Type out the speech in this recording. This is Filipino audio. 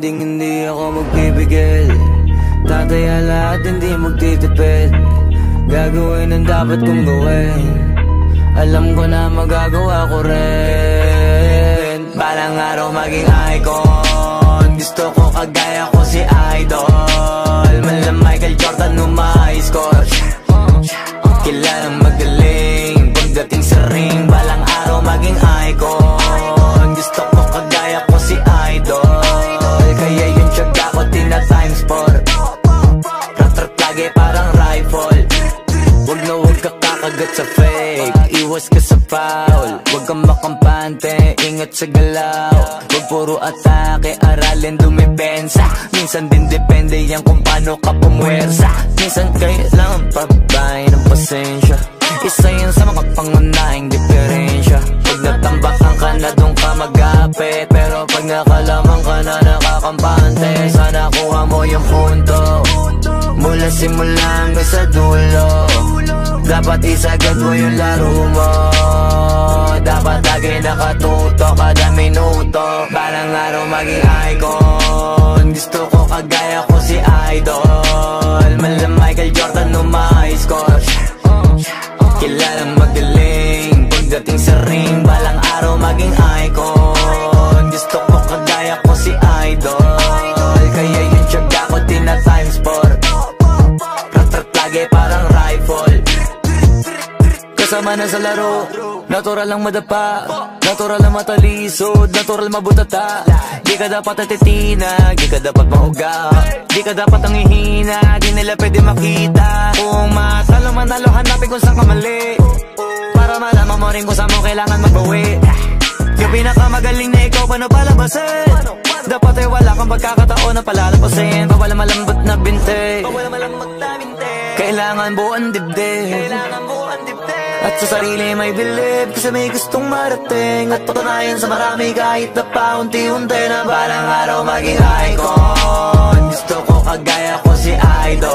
hindi ako magpipigil. Tataya lahat, hindi magtitipid. Gagawin ang dapat kong gawin. Alam ko na magagawa ko rin. Balang araw maging icon. Gusto ko kagaya ko si Idol. Mala Michael Jordan nung ma-high score. Kilalang magaling pagdating sa ring. Balang araw maging icon. Gusto ko kagaya ko si Idol. Kaya yung tiyaga ko tina times 4. Rat-rat lagi parang rifle. Wag na wag ka kakagat sa fake. Iwas ka sa foul. Wag kang makampante, ingat sa galaw. Wag puro atake, aralin dumipensa. Minsan din depende yan kung paano ka pumwersa. Minsan kailangan pabay ng pasensya. Isa yan sa mga pangunahing diferensya. Pag natambakan ka na doon ka mag-apit. Pero pag nakalaman ka na nakakampante, sana kuha mo yung punto. Mula simula hanggang sa dulo. Dapat isagad mo yung laro mo. Dapat lagi nakatuto kada minuto. Balang araw maging icon. Gusto ko kagaya ko si Idol. Mala Michael Jordan nung ma-high score. Kilalang magaling pagdating sa ring. Balang araw maging icon. Gusto ko kagaya ko si Idol. Kaya yung tiyaga ko tina times 4. Rat-rat lagi parang rifle. Kasama na sa laro, natural lang madapa, natural lang matalisod, natural mabutata. Di ka dapat natitina, di ka dapat mahuga, di ka dapat ang ihina, di nila pwede makita. Kung matalo manalo, hanapin kung saan ka mali, para malaman mo rin kung saan mo kailangan magbawi. Yung pinakamagaling na ikaw, paano palabasin? Dapat ay wala kang pagkakataon na palalapasin. Pawala malambot na binte, kailangan buuan dibdib. At sa sarili may bilib, kasi may gustong marating. At patunayan sa marami kahit na paunti-unti na balang araw maging icon. Gusto ko kagaya ko si Idol.